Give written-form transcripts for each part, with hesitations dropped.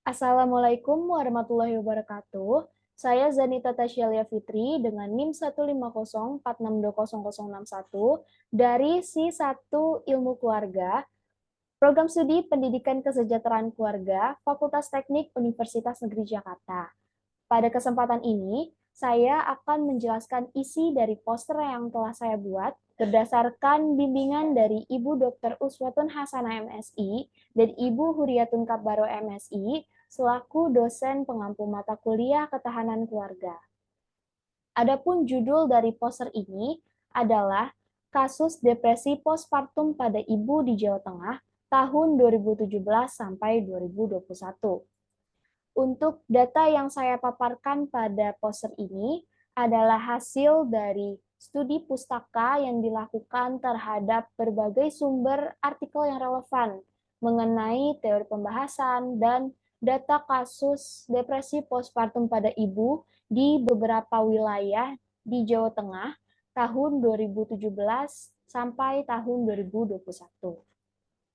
Assalamualaikum warahmatullahi wabarakatuh. Saya Zanita Tasyalia Fitri dengan NIM 15046200061 dari Si 1 Ilmu Keluarga, Program Studi Pendidikan Kesejahteraan Keluarga, Fakultas Teknik Universitas Negeri Jakarta. Pada kesempatan ini, saya akan menjelaskan isi dari poster yang telah saya buat berdasarkan bimbingan dari Ibu Dr. Uswatun Hasanah MSI dan Ibu Huriyatun Kabbaro MSI selaku dosen pengampu mata kuliah Ketahanan Keluarga. Adapun judul dari poster ini adalah Kasus Depresi Postpartum pada Ibu di Jawa Tengah tahun 2017 sampai 2021. Untuk data yang saya paparkan pada poster ini adalah hasil dari studi pustaka yang dilakukan terhadap berbagai sumber artikel yang relevan mengenai teori pembahasan dan data kasus depresi postpartum pada ibu di beberapa wilayah di Jawa Tengah tahun 2017 sampai tahun 2021.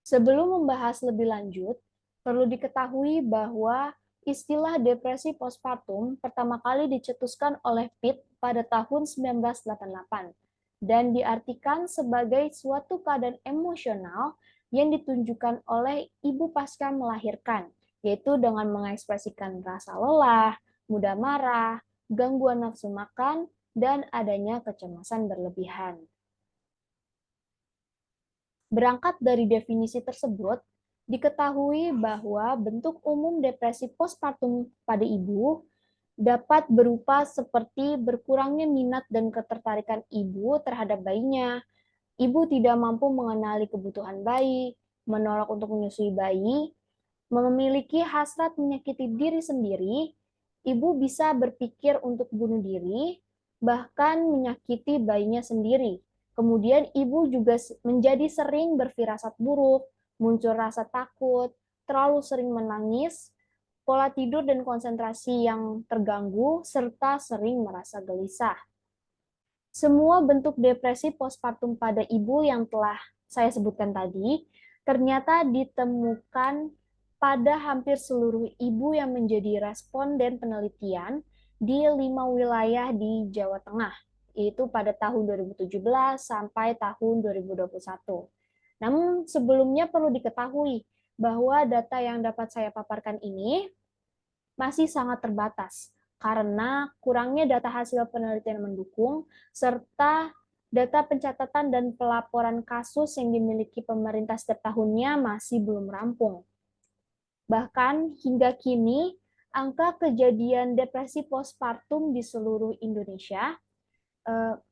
Sebelum membahas lebih lanjut, perlu diketahui bahwa istilah depresi postpartum pertama kali dicetuskan oleh Pitt pada tahun 1988 dan diartikan sebagai suatu keadaan emosional yang ditunjukkan oleh ibu pasca melahirkan, yaitu dengan mengekspresikan rasa lelah, mudah marah, gangguan nafsu makan, dan adanya kecemasan berlebihan. Berangkat dari definisi tersebut, diketahui bahwa bentuk umum depresi postpartum pada ibu dapat berupa seperti berkurangnya minat dan ketertarikan ibu terhadap bayinya, ibu tidak mampu mengenali kebutuhan bayi, menolak untuk menyusui bayi, memiliki hasrat menyakiti diri sendiri, ibu bisa berpikir untuk bunuh diri, bahkan menyakiti bayinya sendiri. Kemudian ibu juga menjadi sering berfirasat buruk, muncul rasa takut, terlalu sering menangis, pola tidur dan konsentrasi yang terganggu, serta sering merasa gelisah. Semua bentuk depresi postpartum pada ibu yang telah saya sebutkan tadi ternyata ditemukan pada hampir seluruh ibu yang menjadi responden penelitian di 5 wilayah di Jawa Tengah, yaitu pada tahun 2017 sampai tahun 2021. Namun sebelumnya perlu diketahui bahwa data yang dapat saya paparkan ini masih sangat terbatas karena kurangnya data hasil penelitian mendukung serta data pencatatan dan pelaporan kasus yang dimiliki pemerintah setiap tahunnya masih belum rampung. Bahkan hingga kini, angka kejadian depresi postpartum di seluruh Indonesia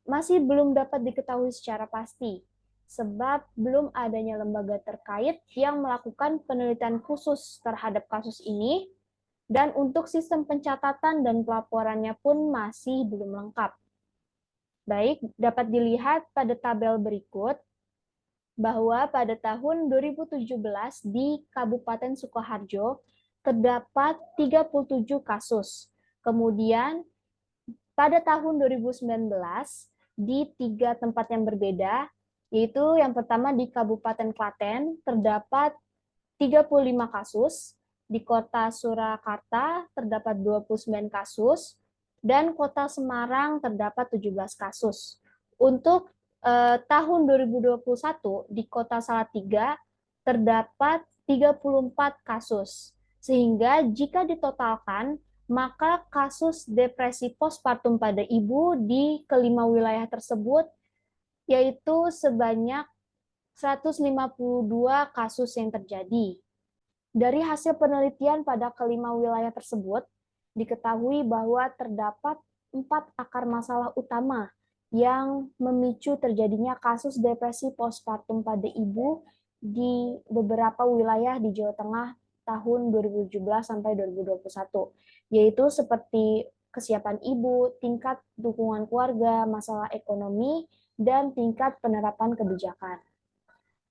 masih belum dapat diketahui secara pasti, sebab belum adanya lembaga terkait yang melakukan penelitian khusus terhadap kasus ini, dan untuk sistem pencatatan dan pelaporannya pun masih belum lengkap. Baik, dapat dilihat pada tabel berikut bahwa pada tahun 2017 di Kabupaten Sukoharjo terdapat 37 kasus. Kemudian pada tahun 2019 di 3 tempat yang berbeda, yaitu yang pertama di Kabupaten Klaten terdapat 35 kasus, di Kota Surakarta terdapat 29 kasus, dan Kota Semarang terdapat 17 kasus. Untuk tahun 2021 di Kota Salatiga terdapat 34 kasus. Sehingga jika ditotalkan, maka kasus depresi postpartum pada ibu di kelima wilayah tersebut yaitu sebanyak 152 kasus yang terjadi. Dari hasil penelitian pada kelima wilayah tersebut, diketahui bahwa terdapat 4 akar masalah utama yang memicu terjadinya kasus depresi postpartum pada ibu di beberapa wilayah di Jawa Tengah tahun 2017 sampai 2021, yaitu seperti kesiapan ibu, tingkat dukungan keluarga, masalah ekonomi, dan tingkat penerapan kebijakan.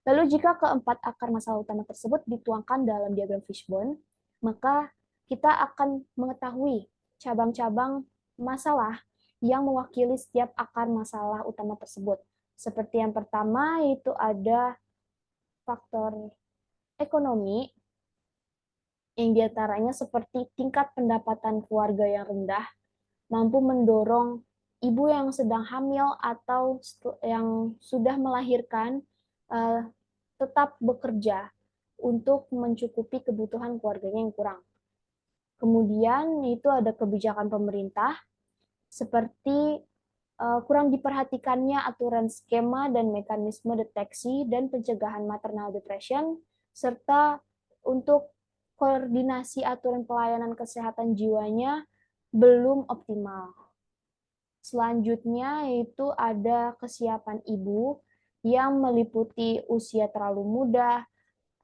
Lalu jika keempat akar masalah utama tersebut dituangkan dalam diagram fishbone, maka kita akan mengetahui cabang-cabang masalah yang mewakili setiap akar masalah utama tersebut. Seperti yang pertama yaitu ada faktor ekonomi, yang diantaranya seperti tingkat pendapatan keluarga yang rendah, mampu mendorong ibu yang sedang hamil atau yang sudah melahirkan eh, tetap bekerja untuk mencukupi kebutuhan keluarganya yang kurang. Kemudian itu ada kebijakan pemerintah seperti kurang diperhatikannya aturan skema dan mekanisme deteksi dan pencegahan maternal depression, serta untuk koordinasi aturan pelayanan kesehatan jiwanya belum optimal. Selanjutnya yaitu ada kesiapan ibu yang meliputi usia terlalu muda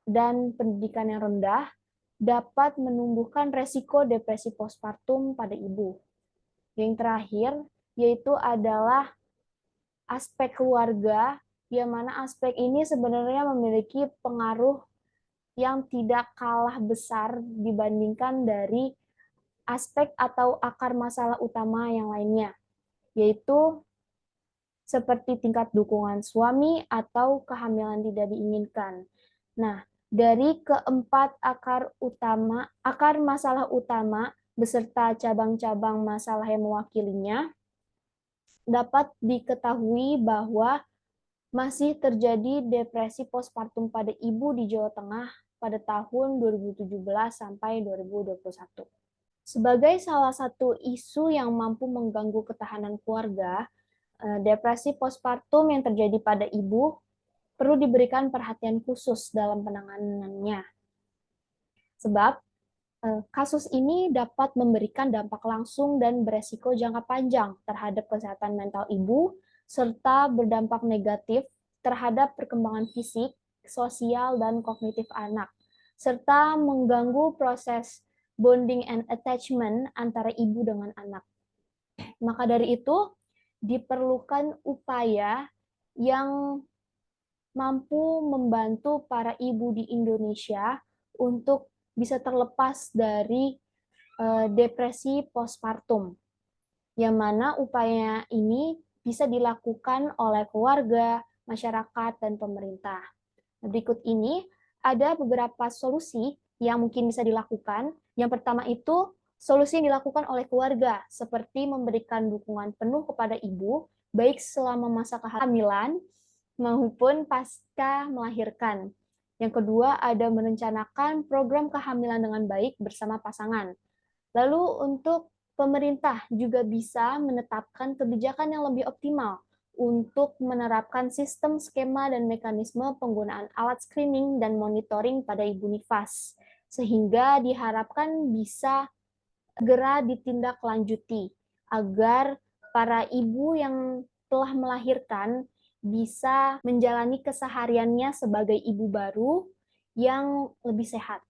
dan pendidikan yang rendah dapat menumbuhkan resiko depresi postpartum pada ibu. Yang terakhir yaitu adalah aspek keluarga, yang mana aspek ini sebenarnya memiliki pengaruh yang tidak kalah besar dibandingkan dari aspek atau akar masalah utama yang lainnya, yaitu seperti tingkat dukungan suami atau kehamilan tidak diinginkan. Nah, dari keempat akar masalah utama beserta cabang-cabang masalah yang mewakilinya, dapat diketahui bahwa masih terjadi depresi postpartum pada ibu di Jawa Tengah pada tahun 2017 sampai 2021. Sebagai salah satu isu yang mampu mengganggu ketahanan keluarga, depresi postpartum yang terjadi pada ibu perlu diberikan perhatian khusus dalam penanganannya. Sebab kasus ini dapat memberikan dampak langsung dan beresiko jangka panjang terhadap kesehatan mental ibu, serta berdampak negatif terhadap perkembangan fisik, sosial, dan kognitif anak, serta mengganggu proses bonding and attachment antara ibu dengan anak. Maka dari itu, diperlukan upaya yang mampu membantu para ibu di Indonesia untuk bisa terlepas dari depresi postpartum, yang mana upaya ini bisa dilakukan oleh keluarga, masyarakat, dan pemerintah. Berikut ini ada beberapa solusi yang mungkin bisa dilakukan. Yang pertama itu solusi yang dilakukan oleh keluarga, seperti memberikan dukungan penuh kepada ibu, baik selama masa kehamilan maupun pasca melahirkan. Yang kedua, ada merencanakan program kehamilan dengan baik bersama pasangan. Lalu untuk pemerintah juga bisa menetapkan kebijakan yang lebih optimal untuk menerapkan sistem skema dan mekanisme penggunaan alat screening dan monitoring pada ibu nifas, sehingga diharapkan bisa segera ditindaklanjuti agar para ibu yang telah melahirkan bisa menjalani kesehariannya sebagai ibu baru yang lebih sehat.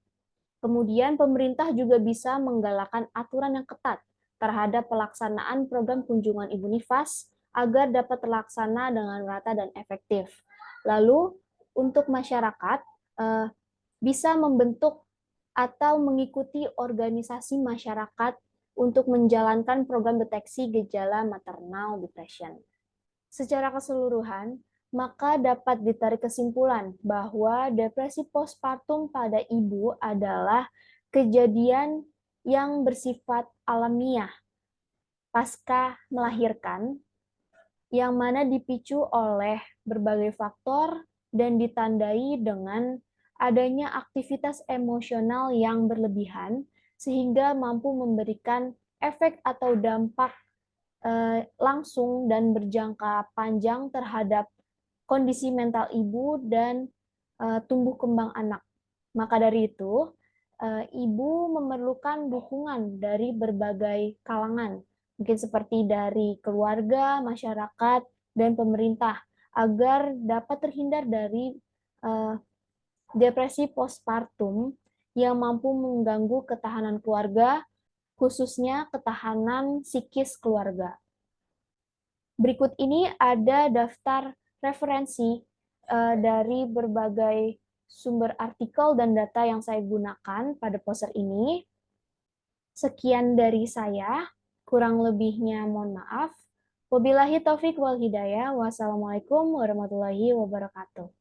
Kemudian pemerintah juga bisa menggalakkan aturan yang ketat terhadap pelaksanaan program kunjungan ibu nifas agar dapat terlaksana dengan rata dan efektif. Lalu untuk masyarakat bisa membentuk atau mengikuti organisasi masyarakat untuk menjalankan program deteksi gejala maternal depression. Secara keseluruhan, maka dapat ditarik kesimpulan bahwa depresi postpartum pada ibu adalah kejadian yang bersifat alamiah pasca melahirkan, yang mana dipicu oleh berbagai faktor dan ditandai dengan adanya aktivitas emosional yang berlebihan, sehingga mampu memberikan efek atau dampak langsung dan berjangka panjang terhadap kondisi mental ibu dan tumbuh kembang anak. Maka dari itu, ibu memerlukan dukungan dari berbagai kalangan, mungkin seperti dari keluarga, masyarakat, dan pemerintah, agar dapat terhindar dari depresi postpartum yang mampu mengganggu ketahanan keluarga, khususnya ketahanan psikis keluarga. Berikut ini ada daftar referensi dari berbagai sumber artikel dan data yang saya gunakan pada poster ini. Sekian dari saya, kurang lebihnya mohon maaf. Wabillahi taufik wal hidayah. Wassalamualaikum warahmatullahi wabarakatuh.